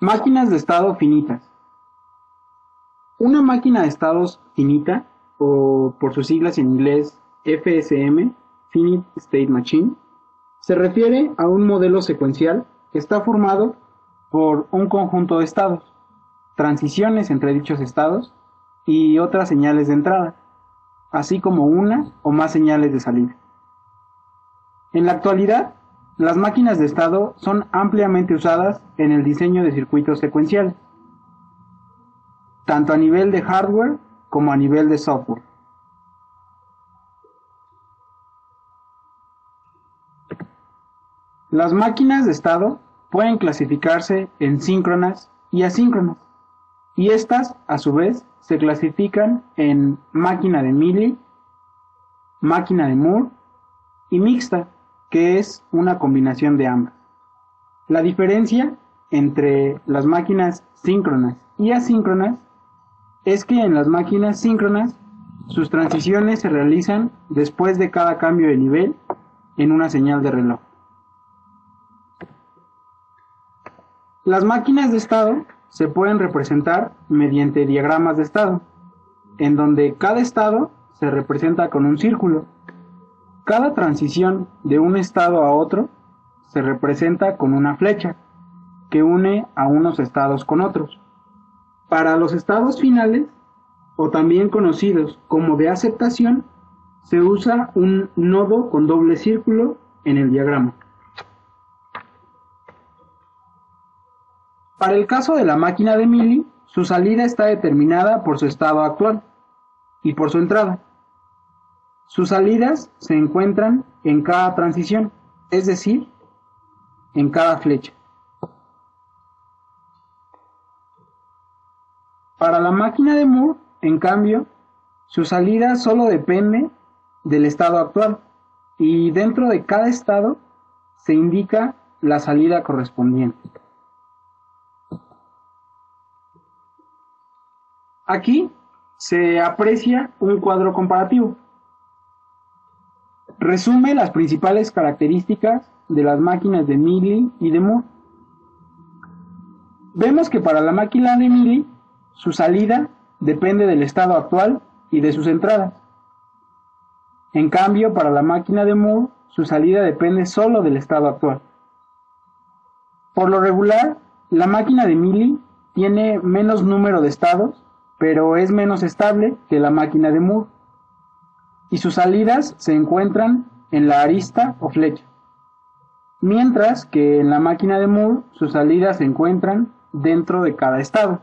Máquinas de estado finitas. Una máquina de estados finita, o por sus siglas en inglés FSM, Finite State Machine, se refiere a un modelo secuencial que está formado por un conjunto de estados, transiciones entre dichos estados y otras señales de entrada, así como una o más señales de salida. En la actualidad, las máquinas de estado son ampliamente usadas en el diseño de circuitos secuenciales, tanto a nivel de hardware como a nivel de software. Las máquinas de estado pueden clasificarse en síncronas y asíncronas, y estas, a su vez, se clasifican en máquina de Mealy, máquina de Moore y mixta, que es una combinación de ambas. La diferencia entre las máquinas síncronas y asíncronas es que en las máquinas síncronas sus transiciones se realizan después de cada cambio de nivel en una señal de reloj. Las máquinas de estado se pueden representar mediante diagramas de estado, en donde cada estado se representa con un círculo. Cada transición de un estado a otro se representa con una flecha, que une a unos estados con otros. Para los estados finales, o también conocidos como de aceptación, se usa un nodo con doble círculo en el diagrama. Para el caso de la máquina de Mealy, su salida está determinada por su estado actual y por su entrada. Sus salidas se encuentran en cada transición, es decir, en cada flecha. Para la máquina de Moore, en cambio, su salida solo depende del estado actual y dentro de cada estado se indica la salida correspondiente. Aquí se aprecia un cuadro comparativo. Resume las principales características de las máquinas de Mealy y de Moore. Vemos que para la máquina de Mealy, su salida depende del estado actual y de sus entradas. En cambio, para la máquina de Moore, su salida depende solo del estado actual. Por lo regular, la máquina de Mealy tiene menos número de estados, pero es menos estable que la máquina de Moore, y sus salidas se encuentran en la arista o flecha, mientras que en la máquina de Moore sus salidas se encuentran dentro de cada estado.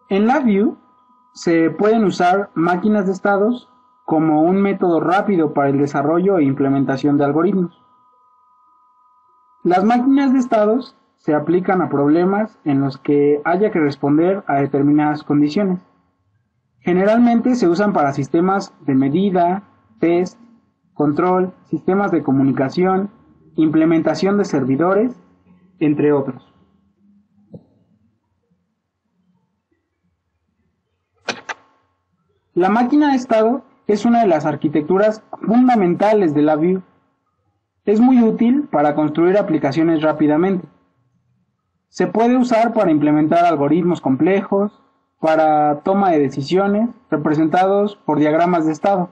En LabVIEW se pueden usar máquinas de estados como un método rápido para el desarrollo e implementación de algoritmos. Las máquinas de estados se aplican a problemas en los que haya que responder a determinadas condiciones. Generalmente se usan para sistemas de medida, test, control, sistemas de comunicación, implementación de servidores, entre otros. La máquina de estado es una de las arquitecturas fundamentales de LabVIEW. Es muy útil para construir aplicaciones rápidamente. Se puede usar para implementar algoritmos complejos, para toma de decisiones representados por diagramas de estado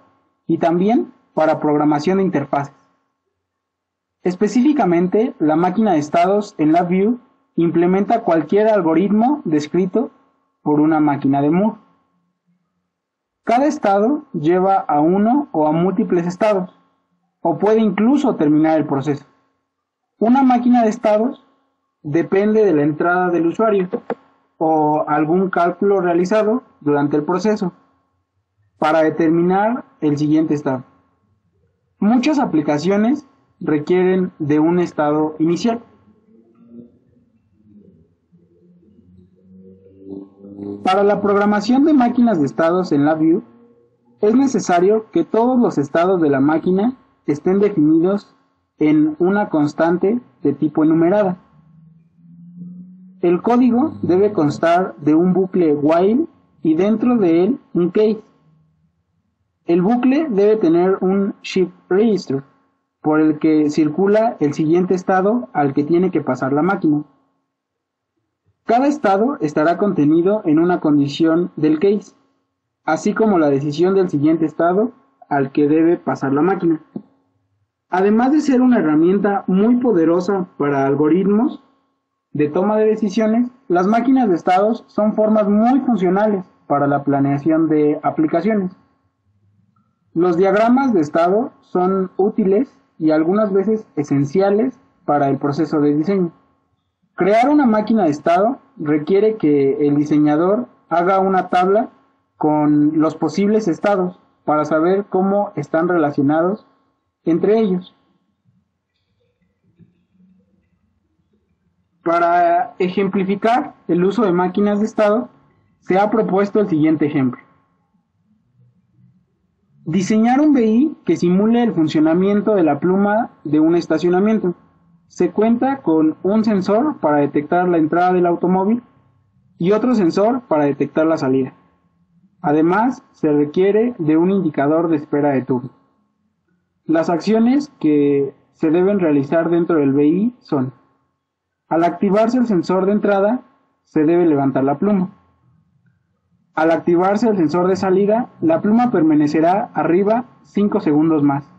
y también para programación de interfaces. Específicamente, la máquina de estados en LabVIEW implementa cualquier algoritmo descrito por una máquina de Moore. Cada estado lleva a uno o a múltiples estados, o puede incluso terminar el proceso. Una máquina de estados depende de la entrada del usuario o algún cálculo realizado durante el proceso para determinar el siguiente estado. Muchas aplicaciones requieren de un estado inicial. Para la programación de máquinas de estados en LabVIEW, es necesario que todos los estados de la máquina estén definidos en una constante de tipo enumerada. El código debe constar de un bucle while y dentro de él un case. El bucle debe tener un shift register por el que circula el siguiente estado al que tiene que pasar la máquina. Cada estado estará contenido en una condición del case, así como la decisión del siguiente estado al que debe pasar la máquina. Además de ser una herramienta muy poderosa para algoritmos de toma de decisiones, las máquinas de estados son formas muy funcionales para la planeación de aplicaciones. Los diagramas de estado son útiles y algunas veces esenciales para el proceso de diseño. Crear una máquina de estado requiere que el diseñador haga una tabla con los posibles estados para saber cómo están relacionados entre ellos. Para ejemplificar el uso de máquinas de estado, se ha propuesto el siguiente ejemplo. Diseñar un BI que simule el funcionamiento de la pluma de un estacionamiento. Se cuenta con un sensor para detectar la entrada del automóvil y otro sensor para detectar la salida. Además, se requiere de un indicador de espera de turno. Las acciones que se deben realizar dentro del BI son: al activarse el sensor de entrada, se debe levantar la pluma. Al activarse el sensor de salida, la pluma permanecerá arriba 5 segundos más.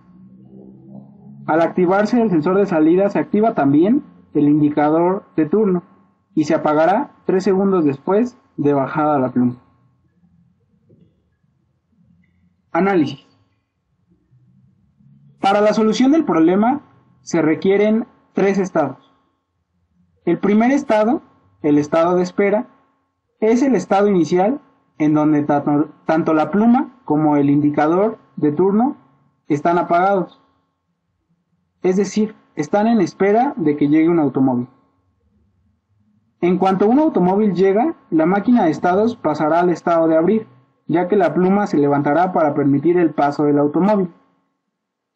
Al activarse el sensor de salida, se activa también el indicador de turno y se apagará 3 segundos después de bajada la pluma. Análisis. Para la solución del problema se requieren 3 estados. El primer estado, el estado de espera, es el estado inicial en donde tanto la pluma como el indicador de turno están apagados. Es decir, están en espera de que llegue un automóvil. En cuanto un automóvil llega, la máquina de estados pasará al estado de abrir, ya que la pluma se levantará para permitir el paso del automóvil,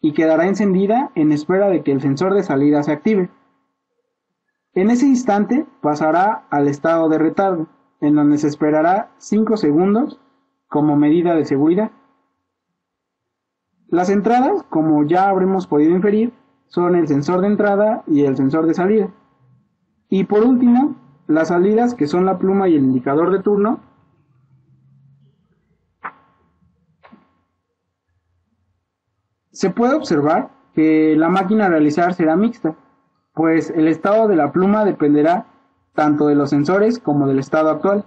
y quedará encendida en espera de que el sensor de salida se active. En ese instante pasará al estado de retardo, en donde se esperará 5 segundos como medida de seguridad. Las entradas, como ya habremos podido inferir, son el sensor de entrada y el sensor de salida. Y por último, las salidas, que son la pluma y el indicador de turno. Se puede observar que la máquina a realizar será mixta, pues el estado de la pluma dependerá tanto de los sensores como del estado actual.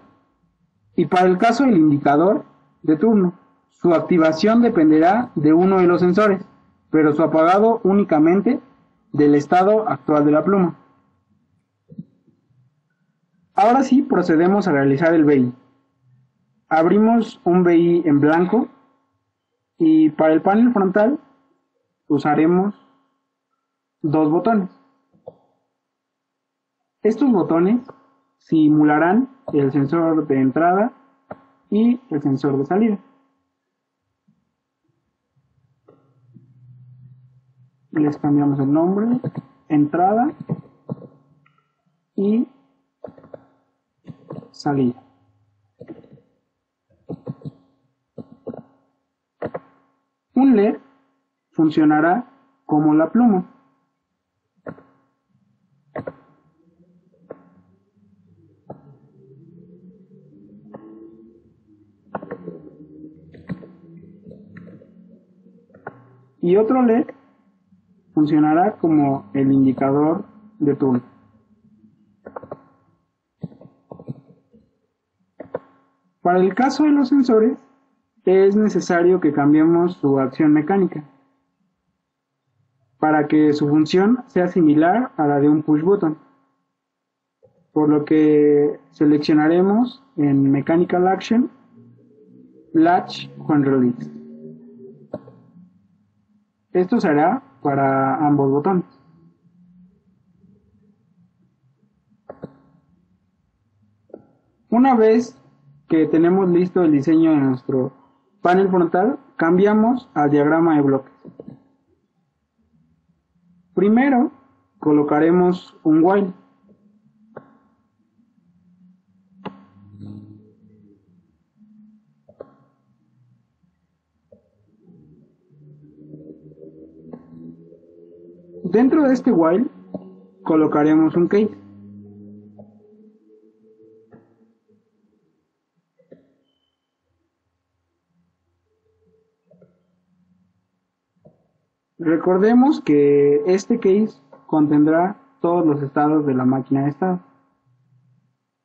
Y para el caso del indicador de turno, su activación dependerá de uno de los sensores, pero su apagado únicamente del estado actual de la pluma. Ahora sí procedemos a realizar el BI. Abrimos un BI en blanco y para el panel frontal usaremos 2 botones. Estos botones simularán el sensor de entrada y el sensor de salida. Les cambiamos el nombre, entrada y salida. Un LED funcionará como la pluma. Y otro LED funcionará como el indicador de turno. Para el caso de los sensores, es necesario que cambiemos su acción mecánica para que su función sea similar a la de un push button, por lo que seleccionaremos en Mechanical Action Latch when Released. Esto se hará para ambos botones. Una vez que tenemos listo el diseño de nuestro panel frontal, cambiamos al diagrama de bloques. Primero colocaremos un while. Dentro de este while colocaremos un case. Recordemos que este case contendrá todos los estados de la máquina de estado.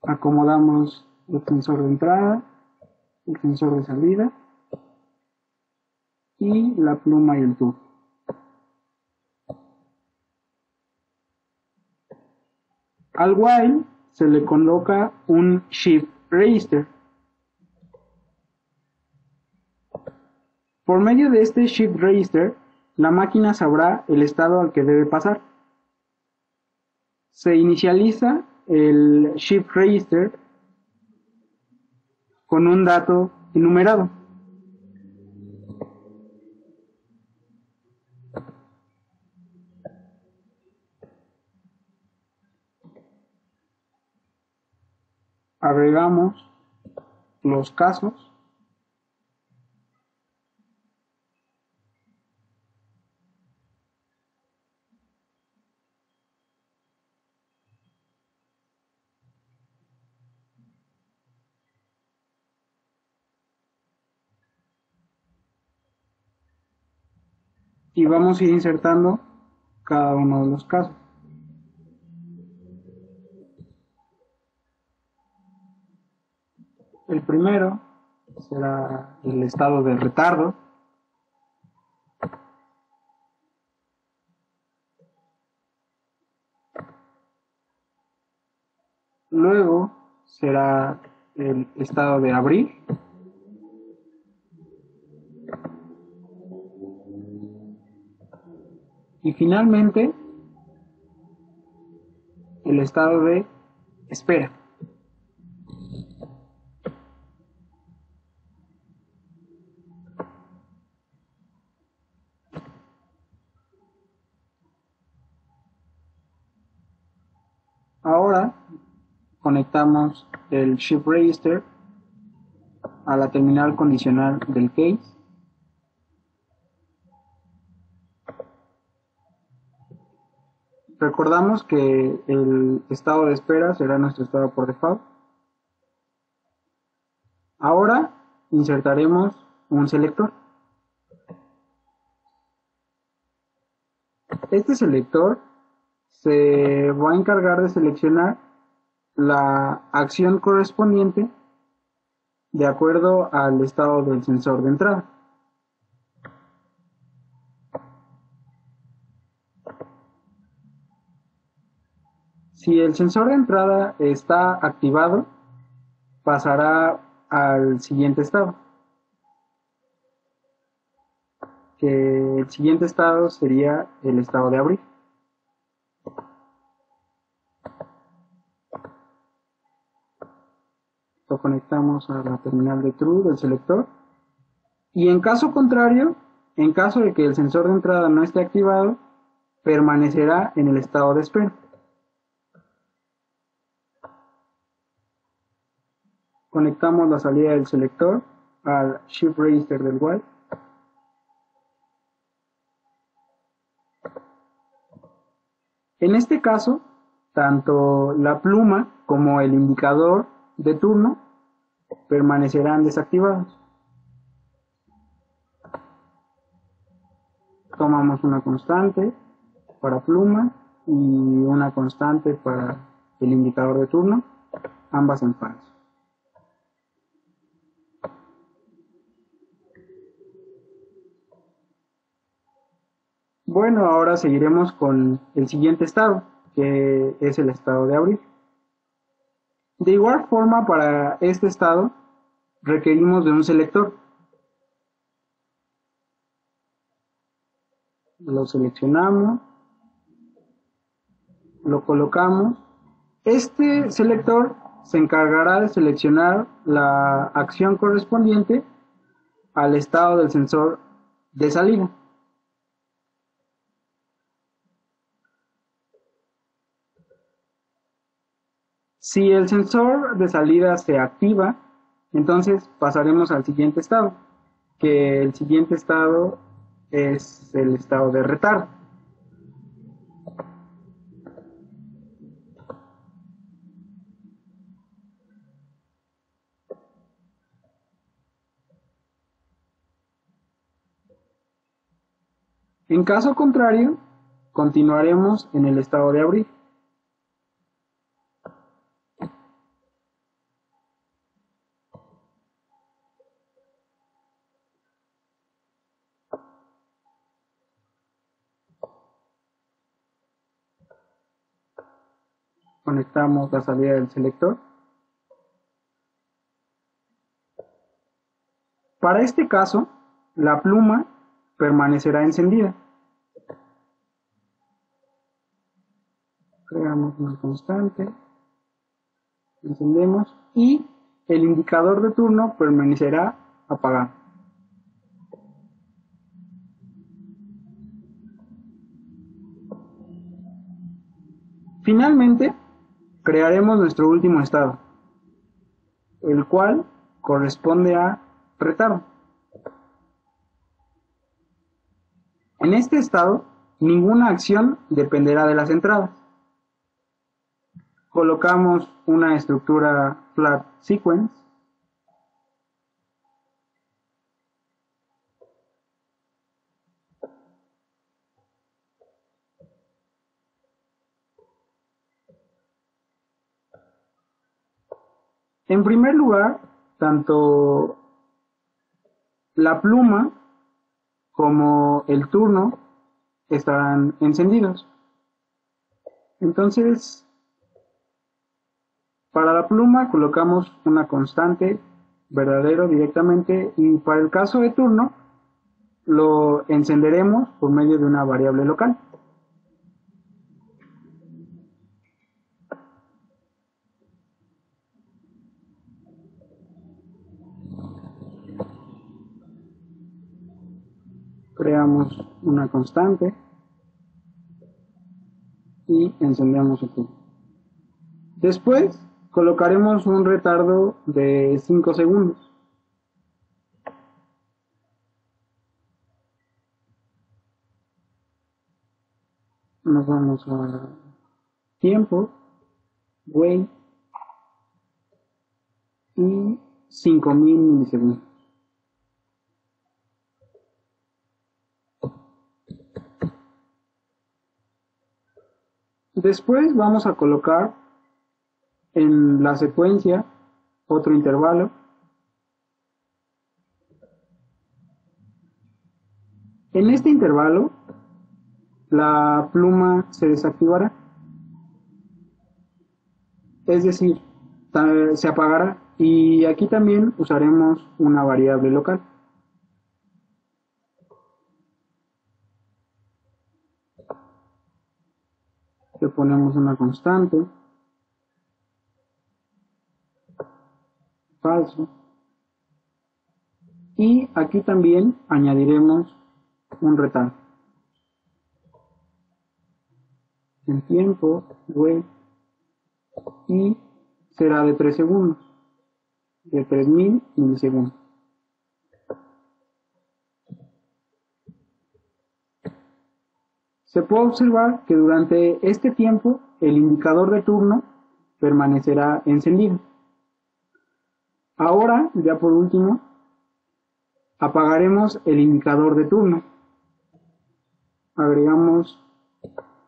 Acomodamos el sensor de entrada, el sensor de salida y la pluma y el tubo. Al while se le coloca un shift register. Por medio de este shift register, la máquina sabrá el estado al que debe pasar. Se inicializa el shift register con un dato enumerado. Agregamos los casos y vamos a ir insertando cada uno de los casos. El primero será el estado de retardo. Luego será el estado de abrir. Y finalmente el estado de espera. Ahora conectamos el shift register a la terminal condicional del case. Recordamos que el estado de espera será nuestro estado por default. Ahora insertaremos un selector. Este selector se va a encargar de seleccionar la acción correspondiente de acuerdo al estado del sensor de entrada. Si el sensor de entrada está activado, pasará al siguiente estado, que el siguiente estado sería el estado de abrir. Lo conectamos a la terminal de true del selector, y en caso contrario, en caso de que el sensor de entrada no esté activado, permanecerá en el estado de espera. Conectamos la salida del selector al shift register del while. En este caso, tanto la pluma como el indicador de turno permanecerán desactivados. Tomamos una constante para pluma y una constante para el indicador de turno, ambas en falso. Bueno, ahora seguiremos con el siguiente estado, que es el estado de abrir. De igual forma, para este estado requerimos de un selector. Lo seleccionamos, lo colocamos. Este selector se encargará de seleccionar la acción correspondiente al estado del sensor de salida. Si el sensor de salida se activa, entonces pasaremos al siguiente estado, que el siguiente estado es el estado de retardo. En caso contrario, continuaremos en el estado de abrir. Conectamos la salida del selector. Para este caso, la pluma permanecerá encendida. Creamos una constante, encendemos y el indicador de turno permanecerá apagado. Finalmente, crearemos nuestro último estado, el cual corresponde a retardo. En este estado, ninguna acción dependerá de las entradas. Colocamos una estructura flat sequence. En primer lugar, tanto la pluma como el turno estarán encendidos. Entonces, para la pluma colocamos una constante verdadero directamente y para el caso de turno lo encenderemos por medio de una variable local. Creamos una constante y encendemos el turno. Después colocaremos un retardo de 5 segundos. Nos vamos a tiempo, wait y 5000 milisegundos. Después vamos a colocar en la secuencia otro intervalo. En este intervalo la pluma se desactivará, es decir, se apagará, y aquí también usaremos una variable local. Le ponemos una constante, falso, y aquí también añadiremos un retardo. En tiempo, wait, y será de 3 segundos, de 3000 milisegundos. Se puede observar que durante este tiempo el indicador de turno permanecerá encendido. Ahora, ya por último, apagaremos el indicador de turno. Agregamos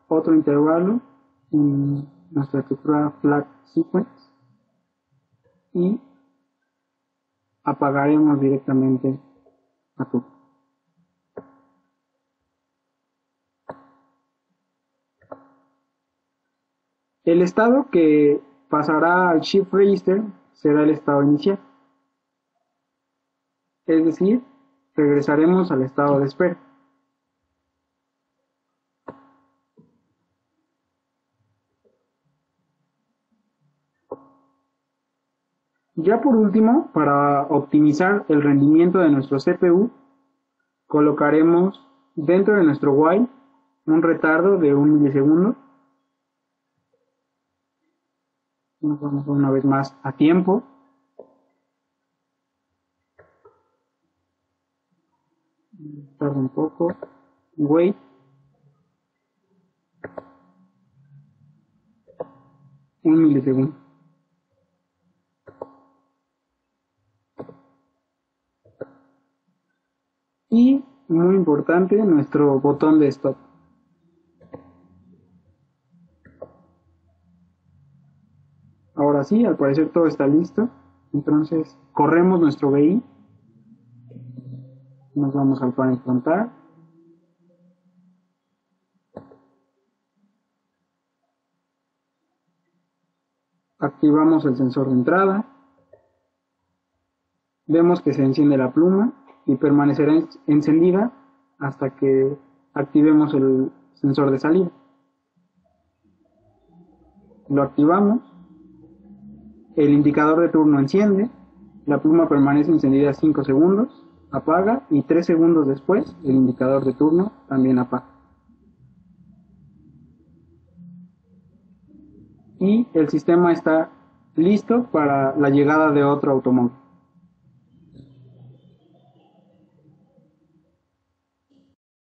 otro intervalo en nuestra estructura flat sequence y apagaremos directamente a turno. El estado que pasará al shift register será el estado inicial, es decir, regresaremos al estado de espera. Ya por último, para optimizar el rendimiento de nuestro CPU, colocaremos dentro de nuestro while un retardo de 1 milisegundo. Nos vamos una vez más a tiempo. Tarda un poco. Wait. Un milisegundo. Y muy importante, nuestro botón de stop. Ahora sí, al parecer todo está listo. Entonces corremos nuestro BI. Nos vamos al panel frontal. Activamos el sensor de entrada. Vemos que se enciende la pluma y permanecerá encendida hasta que activemos el sensor de salida. Lo activamos. El indicador de turno enciende. La pluma permanece encendida 5 segundos. Apaga y 3 segundos después el indicador de turno también apaga. Y el sistema está listo para la llegada de otro automóvil.